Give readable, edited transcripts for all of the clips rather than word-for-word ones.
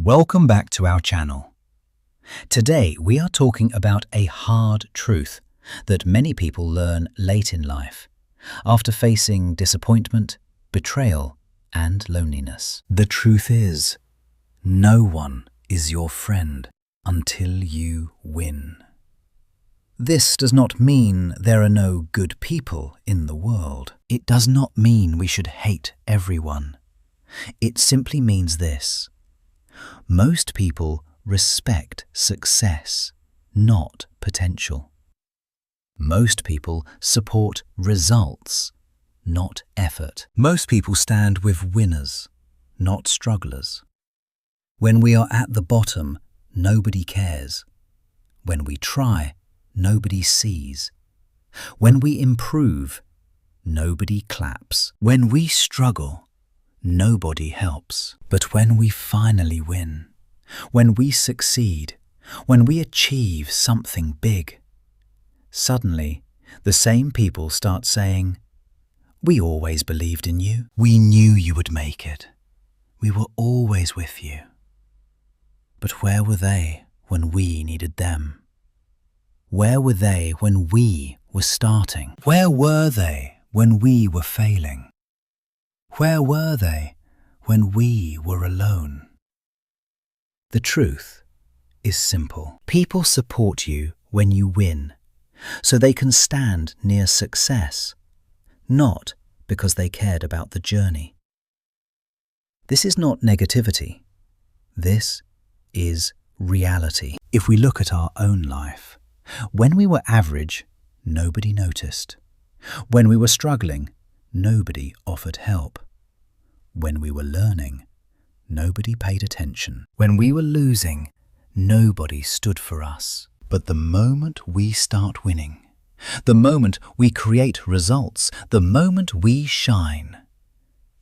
Welcome back to our channel. Today we are talking about a hard truth that many people learn late in life, after facing disappointment, betrayal, and loneliness. The truth is, no one is your friend until you win. This does not mean there are no good people in the world. It does not mean we should hate everyone. It simply means this: most people respect success, not potential. Most people support results, not effort. Most people stand with winners, not strugglers. When we are at the bottom, nobody cares. When we try, nobody sees. When we improve, nobody claps. When we struggle, nobody helps. But when we finally win, when we succeed, when we achieve something big, suddenly the same people start saying, "We always believed in you. We knew you would make it. We were always with you." But where were they when we needed them? Where were they when we were starting? Where were they when we were failing? Where were they when we were alone? The truth is simple. People support you when you win, so they can stand near success, not because they cared about the journey. This is not negativity. This is reality. If we look at our own life, when we were average, nobody noticed. When we were struggling, nobody offered help. When we were learning, nobody paid attention. When we were losing, nobody stood for us. But the moment we start winning, the moment we create results, the moment we shine,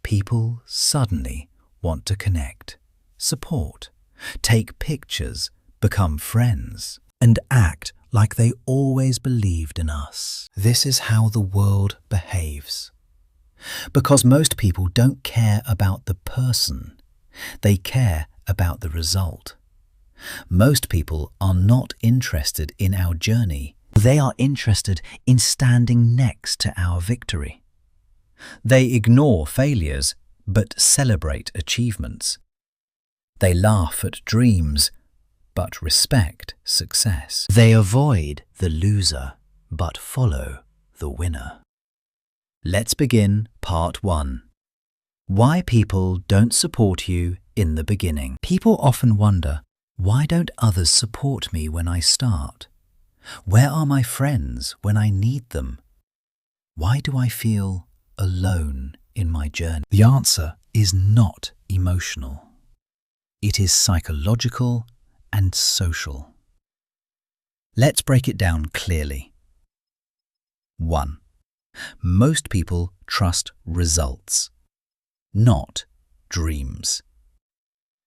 people suddenly want to connect, support, take pictures, become friends, and act like they always believed in us. This is how the world behaves. Because most people don't care about the person, they care about the result. Most people are not interested in our journey. They are interested in standing next to our victory. They ignore failures but celebrate achievements. They laugh at dreams but respect success. They avoid the loser but follow the winner. Let's begin part 1. Why people don't support you in the beginning. People often wonder, why don't others support me when I start? Where are my friends when I need them? Why do I feel alone in my journey? The answer is not emotional. It is psychological and social. Let's break it down clearly. 1. Most people trust results, not dreams.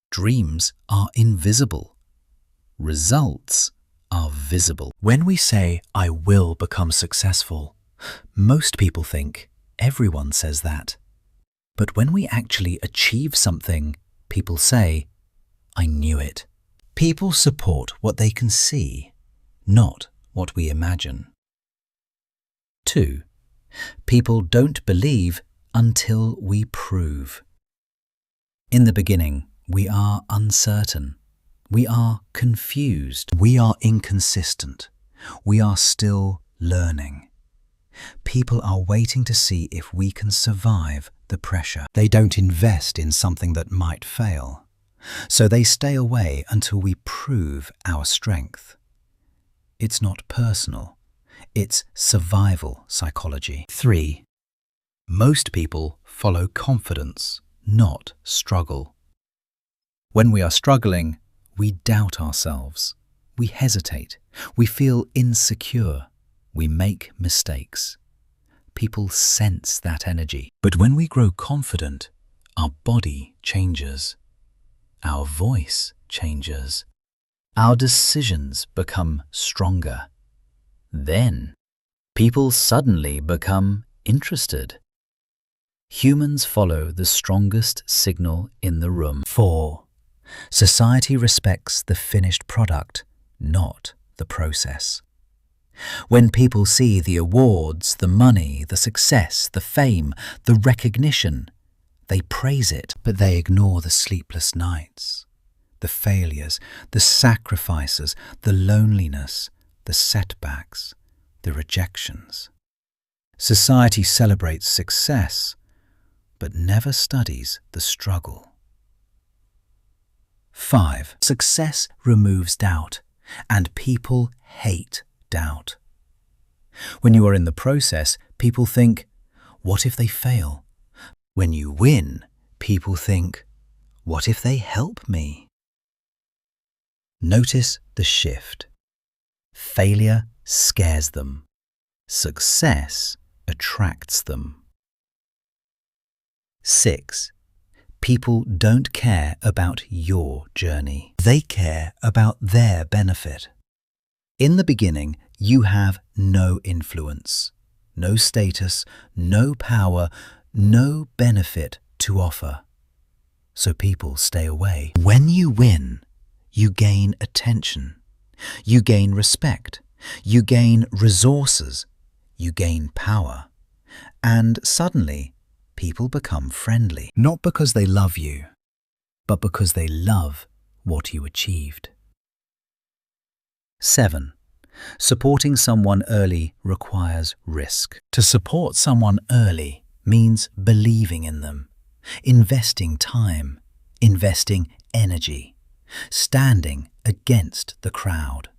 Dreams are invisible. Results are visible. When we say, "I will become successful," most people think everyone says that. But when we actually achieve something, people say, "I knew it." People support what they can see, not what we imagine. 2. People don't believe until we prove. In the beginning, we are uncertain. We are confused. We are inconsistent. We are still learning. People are waiting to see if we can survive the pressure. They don't invest in something that might fail. So they stay away until we prove our strength. It's not personal. It's survival psychology. 3. Most people follow confidence, not struggle. When we are struggling, we doubt ourselves. We hesitate. We feel insecure. We make mistakes. People sense that energy. But when we grow confident, our body changes. Our voice changes. Our decisions become stronger. Then, people suddenly become interested. Humans follow the strongest signal in the room. 4. Society respects the finished product, not the process. When people see the awards, the money, the success, the fame, the recognition, they praise it, but they ignore the sleepless nights, the failures, the sacrifices, the loneliness, the setbacks, the rejections. Society celebrates success, but never studies the struggle. 5. Success removes doubt, and people hate doubt. When you are in the process, people think, what if they fail? When you win, people think, what if they help me? Notice the shift. Failure scares them. Success attracts them. 6. People don't care about your journey. They care about their benefit. In the beginning, you have no influence, no status, no power, no benefit to offer. So people stay away. When you win, you gain attention, you gain respect, you gain resources, you gain power, and suddenly people become friendly, not because they love you, but because they love what you achieved. 7. Supporting someone early requires risk. To support someone early means believing in them, investing time, investing energy, standing against the crowd.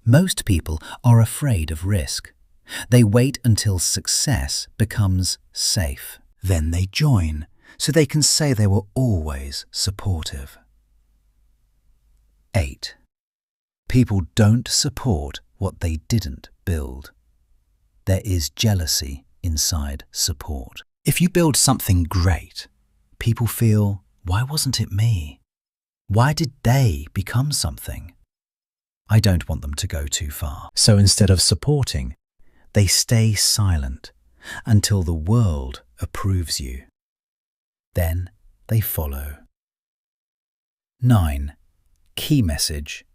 Most people are afraid of risk. They wait until success becomes safe. Then they join, so they can say they were always supportive. 8. People don't support what they didn't build. There is jealousy inside support. If you build something great, people feel, why wasn't it me? Why did they become something? I don't want them to go too far. So instead of supporting, they stay silent until the world approves you. Then they follow. 9. Key message.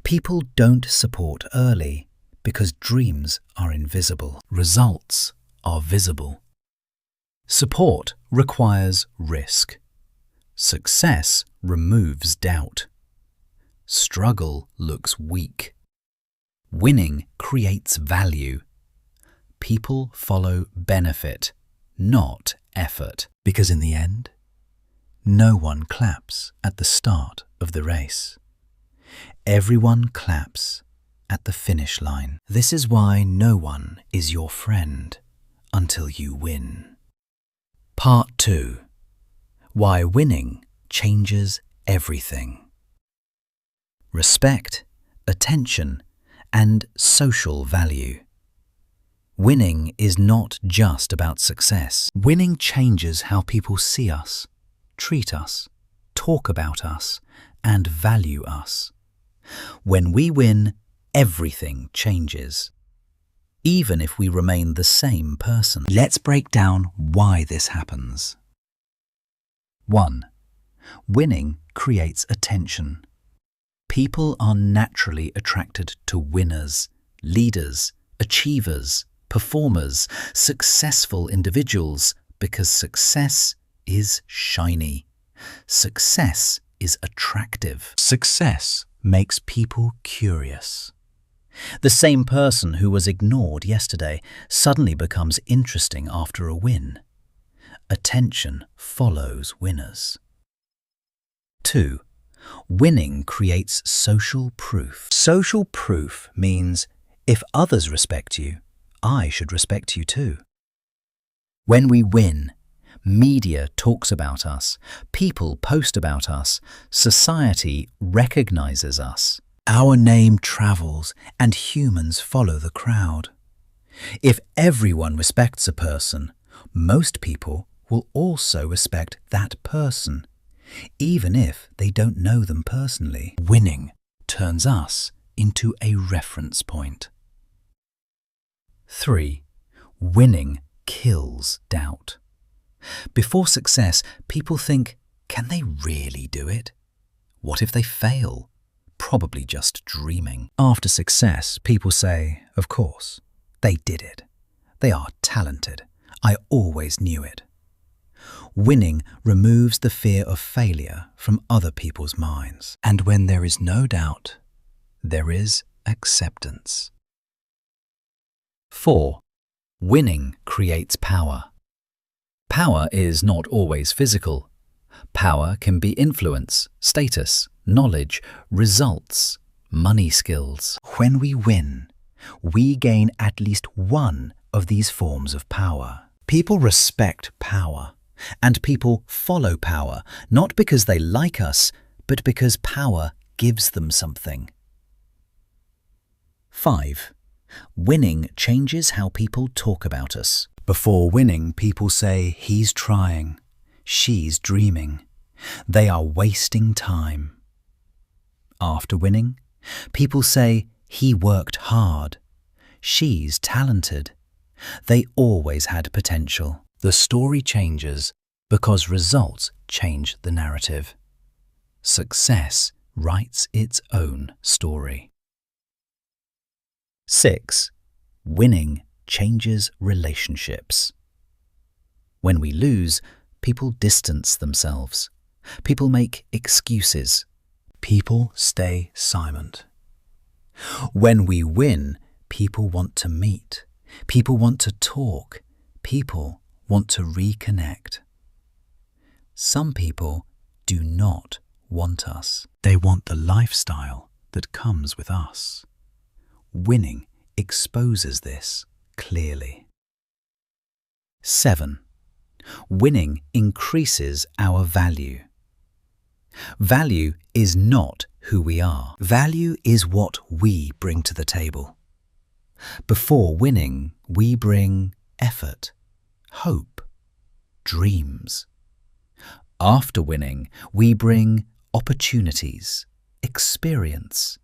People don't support early because dreams are invisible. Results are visible. Support requires risk. Success removes doubt. Struggle looks weak. Winning creates value. People follow benefit, not effort, because in the end, no one claps at the start of the race. Everyone claps at the finish line. This is why no one is your friend until you win. Part 2. Why winning changes everything. Respect, attention, and social value. Winning is not just about success. Winning changes how people see us, treat us, talk about us, and value us. When we win, everything changes, even if we remain the same person. Let's break down why this happens. 1. Winning creates attention. People are naturally attracted to winners, leaders, achievers, performers, successful individuals, because success is shiny. Success is attractive. Success makes people curious. The same person who was ignored yesterday suddenly becomes interesting after a win. Attention follows winners. 2. Winning creates social proof. Social proof means if others respect you, I should respect you too. When we win, media talks about us, people post about us, society recognizes us. Our name travels and humans follow the crowd. If everyone respects a person, most people will also respect that person, even if they don't know them personally. Winning turns us into a reference point. 3. Winning kills doubt. Before success, people think, Can they really do it? What if they fail? Probably just dreaming. After success, people say, of course, they did it. They are talented. I always knew it. Winning removes the fear of failure from other people's minds. And when there is no doubt, there is acceptance. 4. Winning creates power. Power is not always physical. Power can be influence, status, knowledge, results, money skills. When we win, we gain at least one of these forms of power. People respect power, and people follow power, not because they like us, but because power gives them something. 5. Winning changes how people talk about us. Before winning, people say, he's trying, she's dreaming, they are wasting time. After winning, people say, he worked hard, she's talented, they always had potential. The story changes because results change the narrative. Success writes its own story. 6. Winning changes relationships. When we lose, people distance themselves. People make excuses. People stay silent. When we win, people want to meet. People want to talk. People want to reconnect. Some people do not want us. They want the lifestyle that comes with us. Winning exposes this clearly. 7. Winning increases our value. Value is not who we are. Value is what we bring to the table. Before winning, we bring effort, hope, dreams. After winning, we bring opportunities, experience,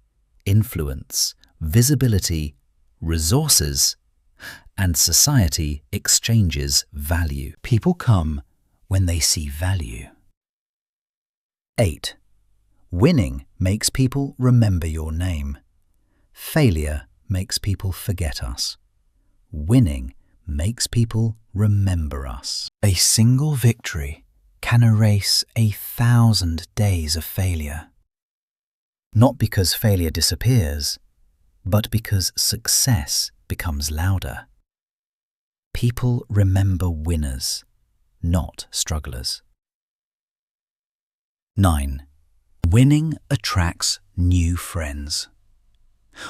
influence, visibility, resources, and society exchanges value. People come when they see value. 8. Winning makes people remember your name. Failure makes people forget us. Winning makes people remember us. A single victory can erase 1,000 days of failure. Not because failure disappears, but because success becomes louder. People remember winners, not strugglers. 9. Winning attracts new friends.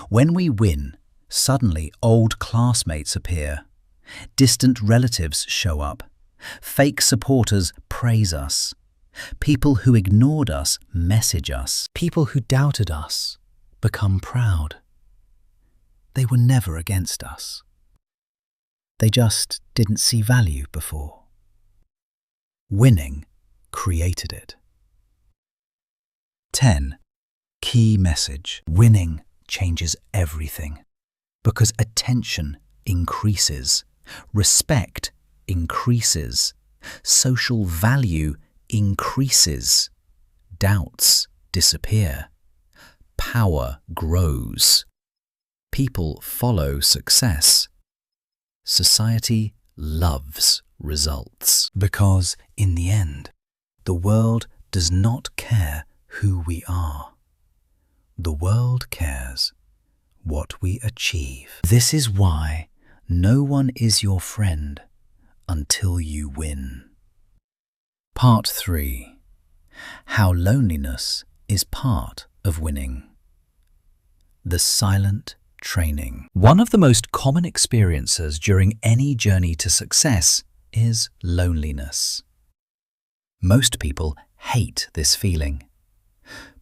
When we win, suddenly old classmates appear. Distant relatives show up. Fake supporters praise us. People who ignored us message us. People who doubted us become proud. They were never against us. They just didn't see value before. Winning created it. 10. Key message. Winning changes everything because attention increases, respect increases, social value increases, doubts disappear, power grows, people follow success, society loves results. Because in the end, the world does not care who we are. The world cares what we achieve. This is why no one is your friend until you win. Part 3. How loneliness is part of winning. The silent training. One of the most common experiences during any journey to success is loneliness. Most people hate this feeling.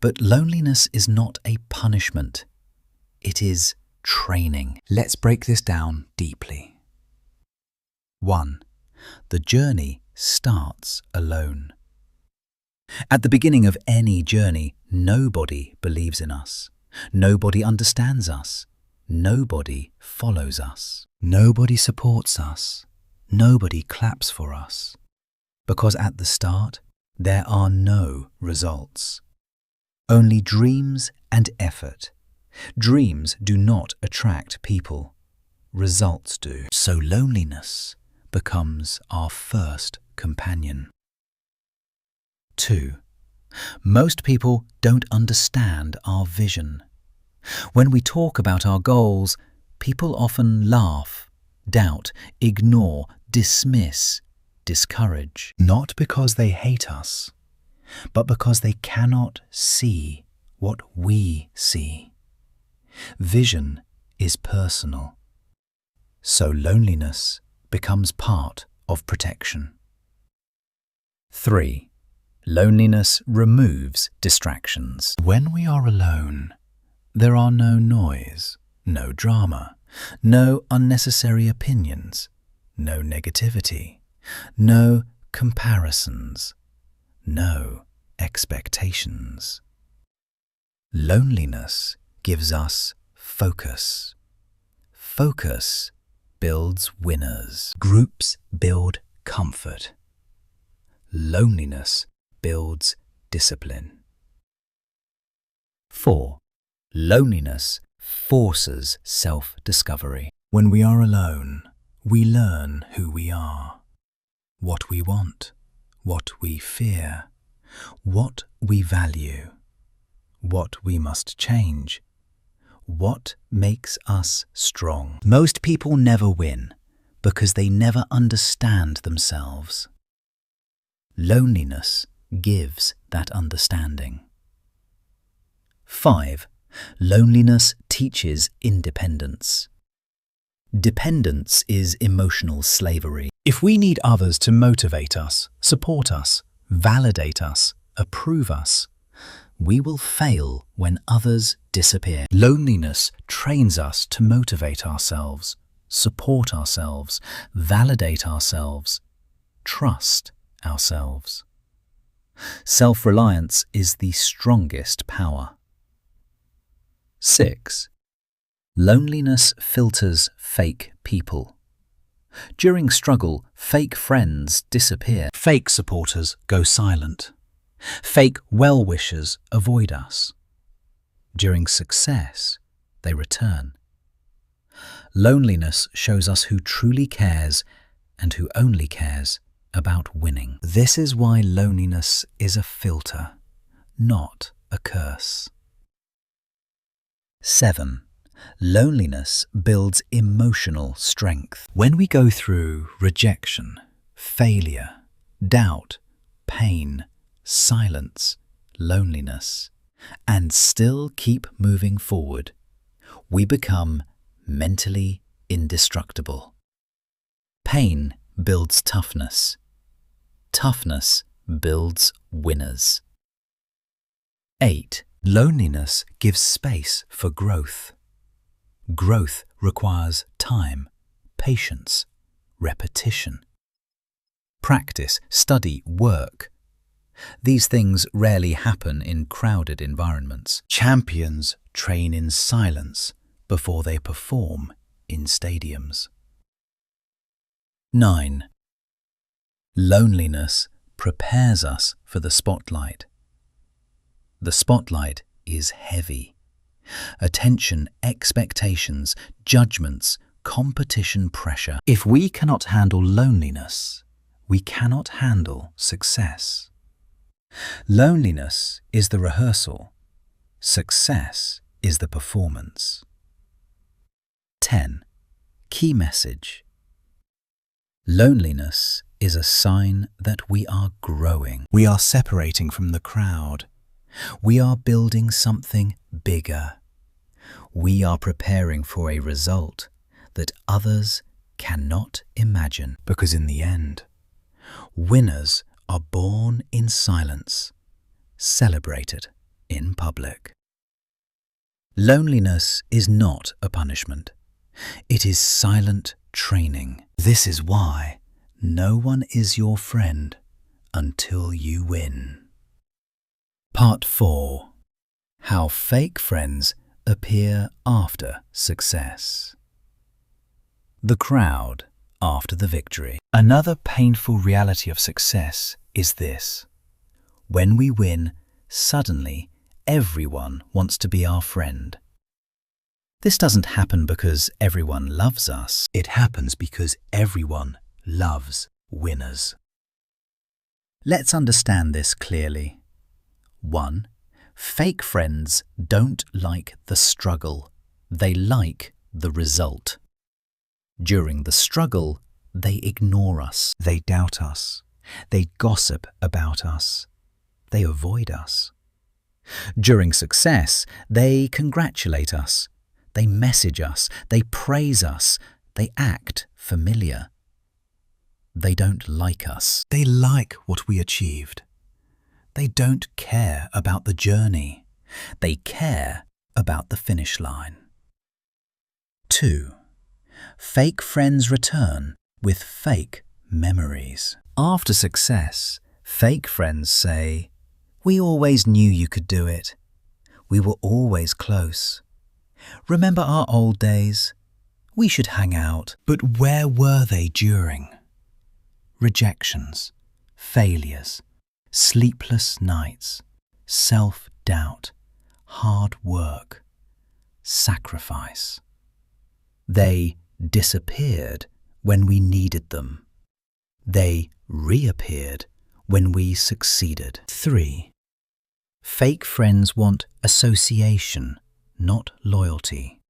But loneliness is not a punishment. It is training. Let's break this down deeply. 1. The journey starts alone. At the beginning of any journey, nobody believes in us. Nobody understands us. Nobody follows us. Nobody supports us. Nobody claps for us. Because at the start, There are no results. Only dreams and effort. Dreams do not attract people. Results do. So loneliness becomes our first companion. 2. Most people don't understand our vision. When we talk about our goals, people often laugh, doubt, ignore, dismiss, discourage. Not because they hate us, but because they cannot see what we see. Vision is personal. So loneliness becomes part of protection. 3. Loneliness removes distractions. When we are alone, there are no noise, no drama, no unnecessary opinions, no negativity, no comparisons, no expectations. Loneliness gives us focus. Focus builds winners. Groups build comfort. Loneliness builds discipline. 4. Loneliness forces self-discovery. When we are alone, we learn who we are, what we want, what we fear, what we value, what we must change, what makes us strong. Most people never win because they never understand themselves. Loneliness gives that understanding. 5. Loneliness teaches independence. Dependence is emotional slavery. If we need others to motivate us, support us, validate us, approve us, we will fail when others disappear. Loneliness trains us to motivate ourselves, support ourselves, validate ourselves, trust ourselves. Self-reliance is the strongest power. 6. Loneliness filters fake people. During struggle, fake friends disappear. Fake supporters go silent. Fake well-wishers avoid us. During success, they return. Loneliness shows us who truly cares and who only cares about winning. This is why loneliness is a filter, not a curse. 7. Loneliness builds emotional strength. When we go through rejection, failure, doubt, pain, silence, loneliness, and still keep moving forward, we become mentally indestructible. Pain builds toughness. Toughness builds winners. 8. Loneliness gives space for growth. Growth requires time, patience, repetition. Practice, study, work. These things rarely happen in crowded environments. Champions train in silence before they perform in stadiums. 9. Loneliness prepares us for the spotlight. The spotlight is heavy. Attention, expectations, judgments, competition pressure. If we cannot handle loneliness, we cannot handle success. Loneliness is the rehearsal. Success is the performance. 10. Key message. Loneliness is a sign that we are growing. We are separating from the crowd. We are building something bigger. We are preparing for a result that others cannot imagine. Because in the end, winners are born in silence, celebrated in public. Loneliness is not a punishment. It is silent training. This is why no one is your friend until you win. Part 4. How fake friends appear after success. The crowd after the victory. Another painful reality of success is this. When we win, suddenly everyone wants to be our friend. This doesn't happen because everyone loves us. It happens because everyone loves winners. Let's understand this clearly. 1. Fake friends don't like the struggle. They like the result. During the struggle, they ignore us. They doubt us. They gossip about us. They avoid us. During success, they congratulate us. They message us. They praise us. They act familiar. They don't like us. They like what we achieved. They don't care about the journey. They care about the finish line. 2. Fake friends return with fake memories. After success, fake friends say, "We always knew you could do it. We were always close. Remember our old days? We should hang out." But where were they during? Rejections, failures, sleepless nights, self-doubt, hard work, sacrifice. They disappeared when we needed them. They reappeared when we succeeded. 3. Fake friends want association, not loyalty.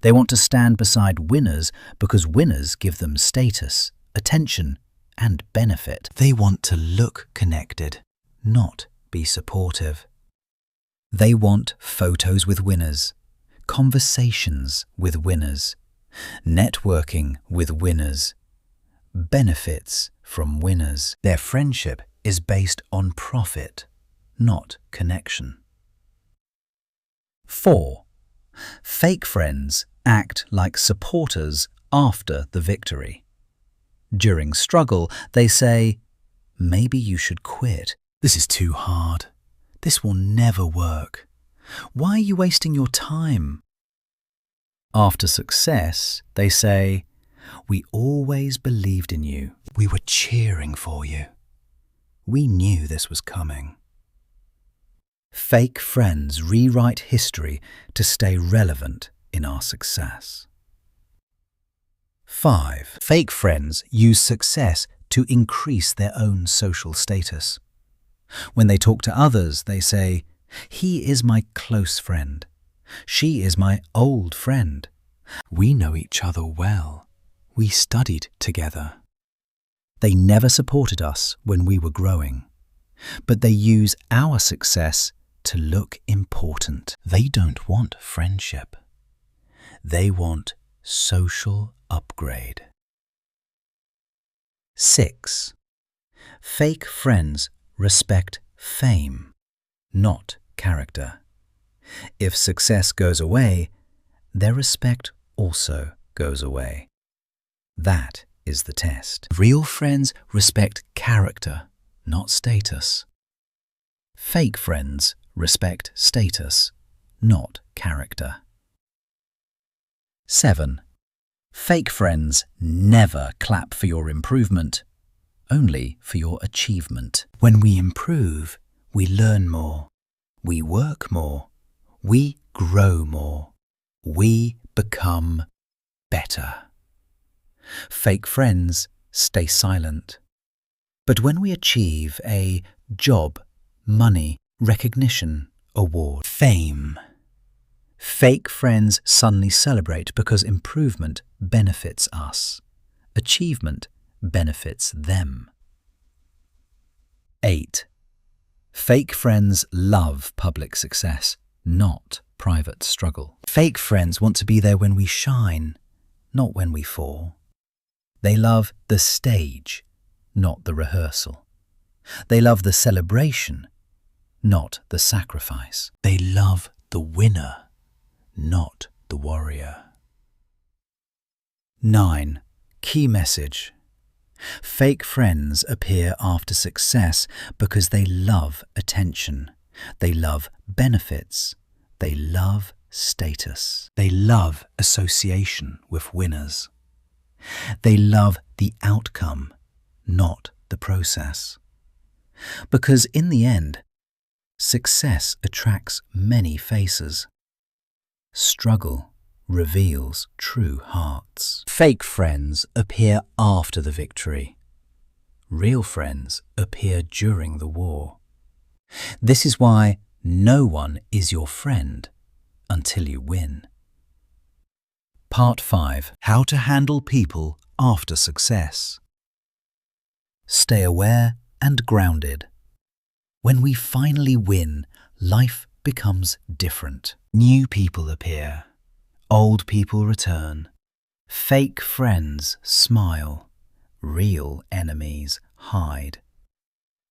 They want to stand beside winners because winners give them status, attention, and benefit. They want to look connected, not be supportive. They want photos with winners, conversations with winners, networking with winners, benefits from winners. Their friendship is based on profit, not connection. 4. Fake friends act like supporters after the victory. During struggle, they say, "Maybe you should quit. This is too hard. This will never work. Why are you wasting your time?" After success, they say, "We always believed in you. We were cheering for you. We knew this was coming." Fake friends rewrite history to stay relevant in our success. 5. Fake friends use success to increase their own social status. When they talk to others, they say, "He is my close friend. She is my old friend. We know each other well. We studied together." They never supported us when we were growing, but they use our success to look important. They don't want friendship. They want social upgrade. 6. Fake friends respect fame, not character. If success goes away, their respect also goes away. That is the test. Real friends respect character, not status. Fake friends respect status, not character. 7. Fake friends never clap for your improvement, only for your achievement. When we improve, we learn more, we work more, we grow more, we become better. Fake friends stay silent. But when we achieve a job, money, recognition, award, fame, fake friends suddenly celebrate because improvement benefits us. Achievement benefits them. 8. Fake friends love public success, not private struggle. Fake friends want to be there when we shine, not when we fall. They love the stage, not the rehearsal. They love the celebration, not the sacrifice. They love the winner, not the warrior. 9. Key message. Fake friends appear after success because they love attention. They love benefits. They love status. They love association with winners. They love the outcome, not the process. Because in the end, success attracts many faces. Struggle reveals true hearts. Fake friends appear after the victory. Real friends appear during the war. This is why no one is your friend until you win. Part 5. How to handle people after success. Stay aware and grounded. When we finally win, life becomes different. New people appear. Old people return. Fake friends smile. Real enemies hide.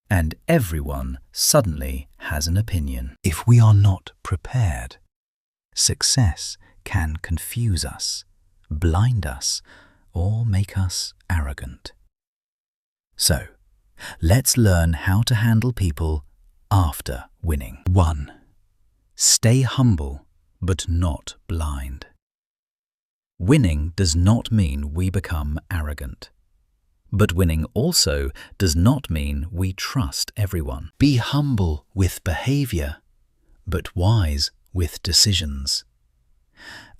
And everyone suddenly has an opinion. If we are not prepared, success can confuse us, blind us, or make us arrogant. So, let's learn how to handle people after winning. 1. Stay humble, but not blind. Winning does not mean we become arrogant. But winning also does not mean we trust everyone. Be humble with behavior, but wise with decisions.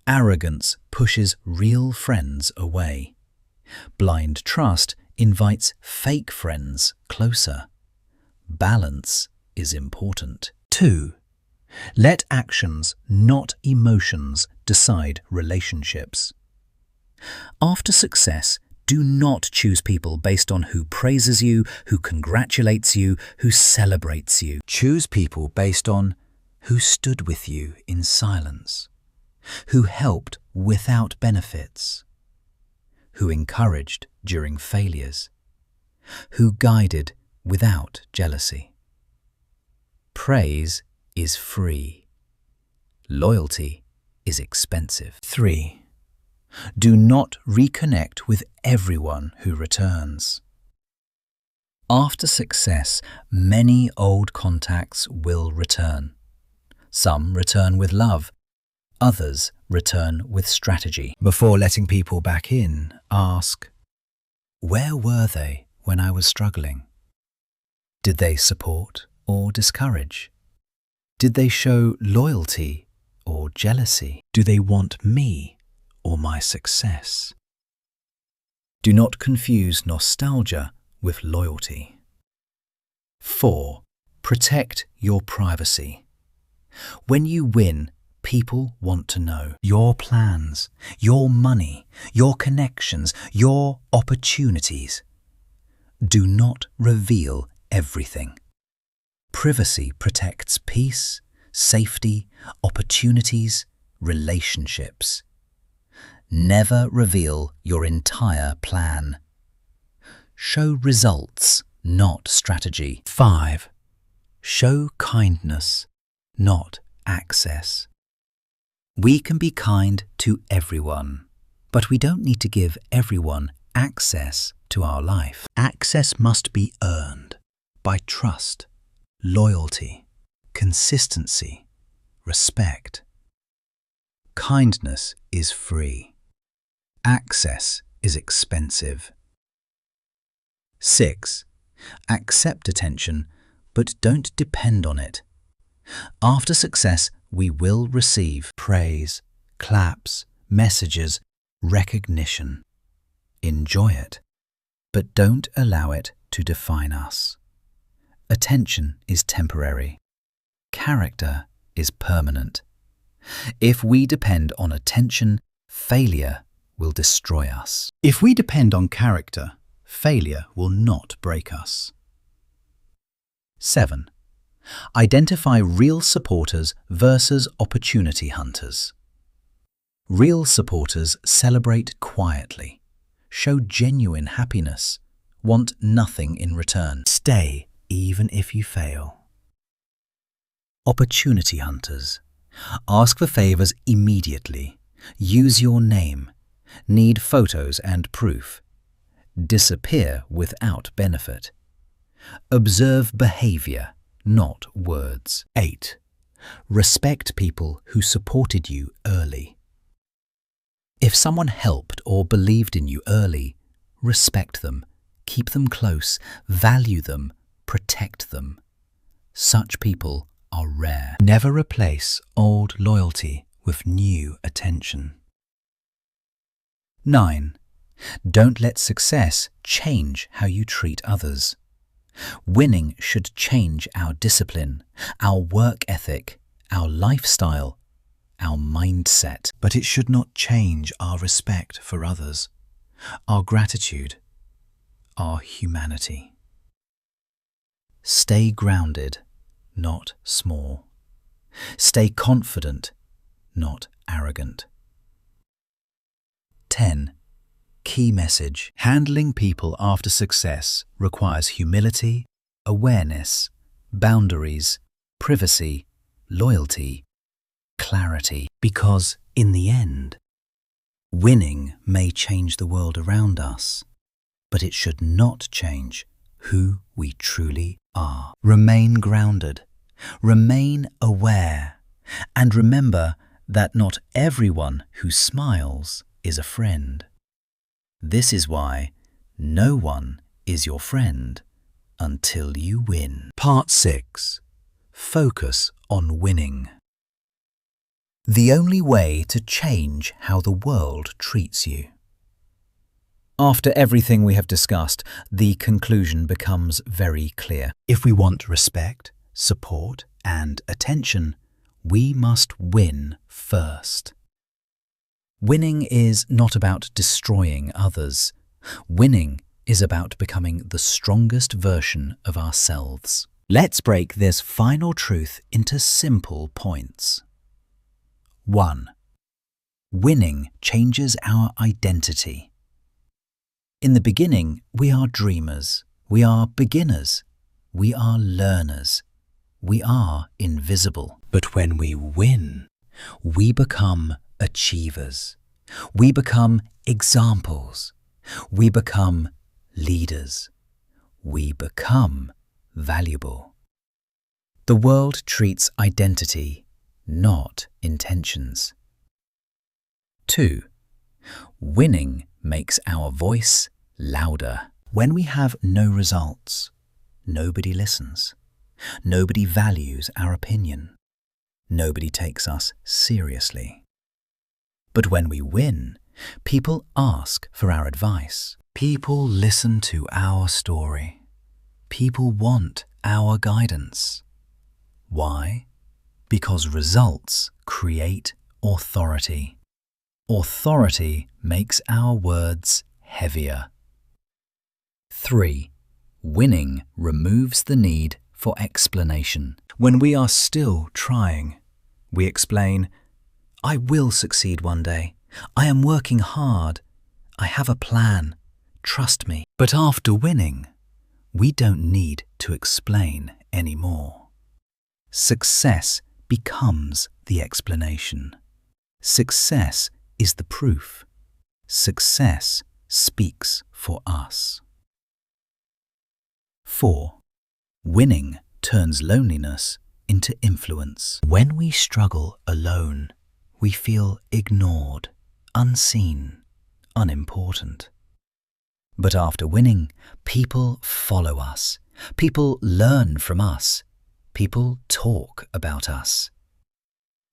Arrogance pushes real friends away. Blind trust invites fake friends closer. Balance is important. 2. Let actions, not emotions, decide relationships. After success, do not choose people based on who praises you, who congratulates you, who celebrates you. Choose people based on who stood with you in silence, who helped without benefits, who encouraged during failures, who guided without jealousy. Praise is free. Loyalty is expensive. 3. Do not reconnect with everyone who returns. After success, many old contacts will return. Some return with love, others return with strategy. Before letting people back in, ask, where were they when I was struggling? Did they support or discourage? Did they show loyalty or jealousy? Do they want me or my success? Do not confuse nostalgia with loyalty. 4. Protect your privacy. When you win, people want to know your plans, your money, your connections, your opportunities. Do not reveal everything. Privacy protects peace, safety, opportunities, relationships. Never reveal your entire plan. Show results, not strategy. 5. Show kindness, not access. We can be kind to everyone, but we don't need to give everyone access to our life. Access must be earned by trust, loyalty, consistency, respect. Kindness is free. Access is expensive. 6. Accept attention, but don't depend on it. After success, we will receive praise, claps, messages, recognition. Enjoy it, but don't allow it to define us. Attention is temporary. Character is permanent. If we depend on attention, failure will destroy us. If we depend on character, failure will not break us. 7. Identify real supporters versus opportunity hunters. Real supporters celebrate quietly, show genuine happiness, want nothing in return. Stay even if you fail. Opportunity hunters. Ask for favors immediately. Use your name. Need photos and proof. Disappear without benefit. Observe behavior, not words. 8. Respect people who supported you early. If someone helped or believed in you early, respect them, keep them close, value them, protect them. Such people are rare. Never replace old loyalty with new attention. 9. Don't let success change how you treat others. Winning should change our discipline, our work ethic, our lifestyle, our mindset. But it should not change our respect for others, our gratitude, our humanity. Stay grounded, not small. Stay confident, not arrogant. 10. Key message. Handling people after success requires humility, awareness, boundaries, privacy, loyalty, clarity. Because, in the end, winning may change the world around us, but it should not change who we truly are. Remain grounded, remain aware, and remember that not everyone who smiles is a friend. This is why no one is your friend until you win. Part 6. Focus on winning. The only way to change how the world treats you. After everything we have discussed, the conclusion becomes very clear. If we want respect, support, and attention, we must win first. Winning is not about destroying others. Winning is about becoming the strongest version of ourselves. Let's break this final truth into simple points. 1. Winning changes our identity. In the beginning, we are dreamers, we are beginners, we are learners, we are invisible. But when we win, we become achievers. We become examples. We become leaders. We become valuable. The world treats identity, not intentions. 2. Winning makes our voice louder. When we have no results, nobody listens. Nobody values our opinion. Nobody takes us seriously. But when we win, people ask for our advice. People listen to our story. People want our guidance. Why? Because results create authority. Authority makes our words heavier. 3. Winning removes the need for explanation. When we are still trying, we explain, "I will succeed one day. I am working hard. I have a plan. Trust me." But after winning, we don't need to explain anymore. Success becomes the explanation. Success is the proof. Success speaks for us. 4. Winning turns loneliness into influence. When we struggle alone, we feel ignored, unseen, unimportant. But after winning, people follow us. People learn from us. People talk about us.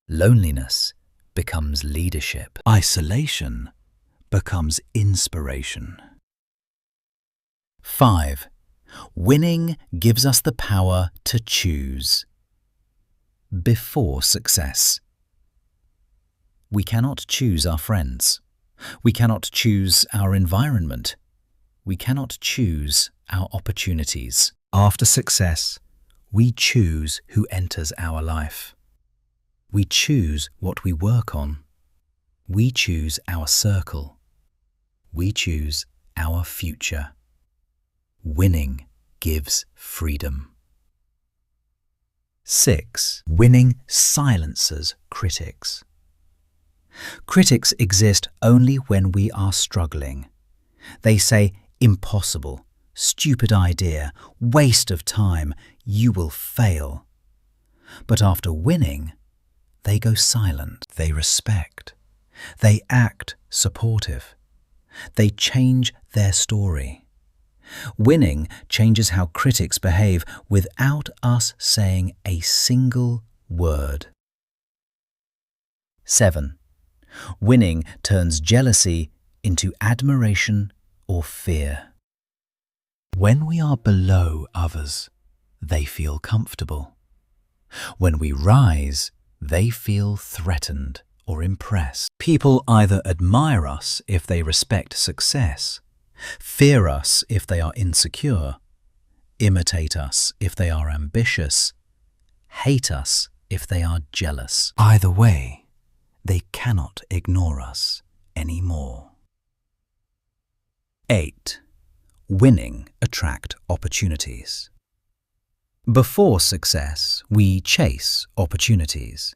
Loneliness becomes leadership. Isolation becomes inspiration. 5. Winning gives us the power to choose. Before success, we cannot choose our friends. We cannot choose our environment. We cannot choose our opportunities. After success, we choose who enters our life. We choose what we work on. We choose our circle. We choose our future. Winning gives freedom. 6. Winning silences critics. Critics exist only when we are struggling. They say, "Impossible, stupid idea, waste of time, you will fail." But after winning, they go silent. They respect. They act supportive. They change their story. Winning changes how critics behave without us saying a single word. 7. Winning turns jealousy into admiration or fear. When we are below others, they feel comfortable. When we rise, they feel threatened or impressed. People either admire us if they respect success, fear us if they are insecure, imitate us if they are ambitious, hate us if they are jealous. Either way, they cannot ignore us anymore. 8. Winning attract opportunities. Before success, we chase opportunities.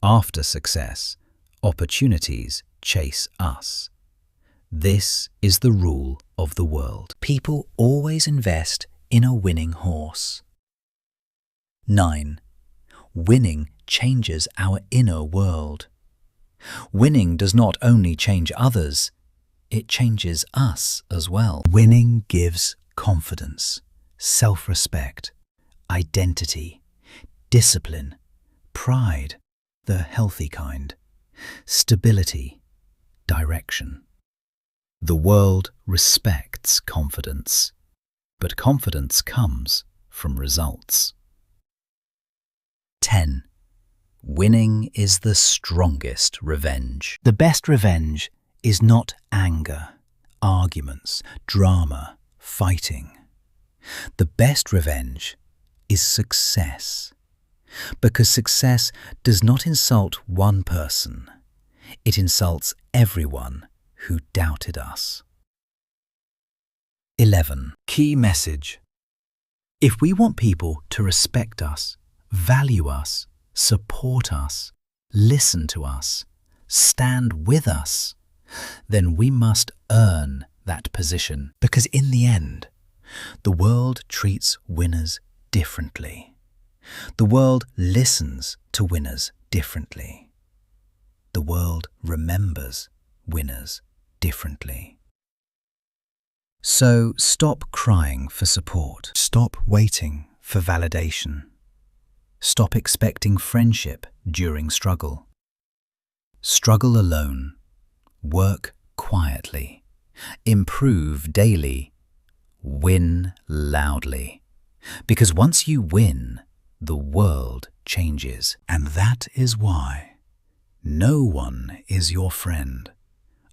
After success, opportunities chase us. This is the rule of the world. People always invest in a winning horse. 9. Winning changes our inner world. Winning does not only change others, it changes us as well. Winning gives confidence, self-respect, identity, discipline, pride, the healthy kind, stability, direction. The world respects confidence, but confidence comes from results. 10. Winning is the strongest revenge. The best revenge is not anger, arguments, drama, fighting. The best revenge is success, because success does not insult one person, it insults everyone who doubted us. 11. Key message. If we want people to respect us, value us, support us, listen to us, stand with us, then we must earn that position, because in the end, the world treats winners differently. The world listens to winners differently. The world remembers winners differently. So stop crying for support. Stop waiting for validation. Stop expecting friendship during struggle. Struggle alone. Work quietly. Improve daily. Win loudly. Because once you win, the world changes. And that is why no one is your friend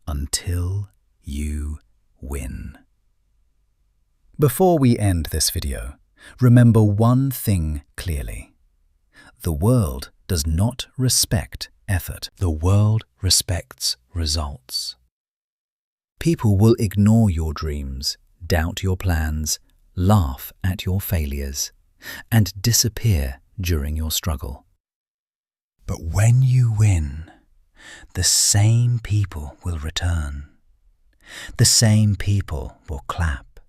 until you win. Before we end this video, remember one thing clearly. The world does not respect effort. The world respects results. People will ignore your dreams, doubt your plans, laugh at your failures, and disappear during your struggle. But when you win, the same people will return. The same people will clap.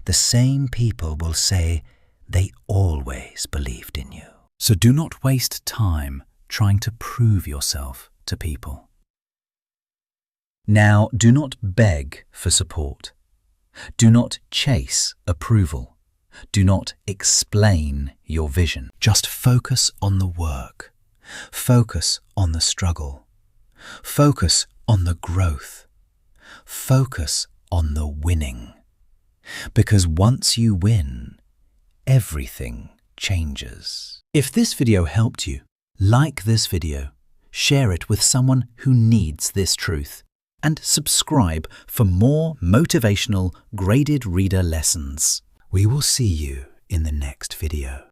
The same people will say they always believed in you. So do not waste time trying to prove yourself to people. Now, do not beg for support. Do not chase approval. Do not explain your vision. Just focus on the work. Focus on the struggle. Focus on the growth. Focus on the winning. Because once you win, everything changes. If this video helped you, like this video, share it with someone who needs this truth, and subscribe for more motivational graded reader lessons. We will see you in the next video.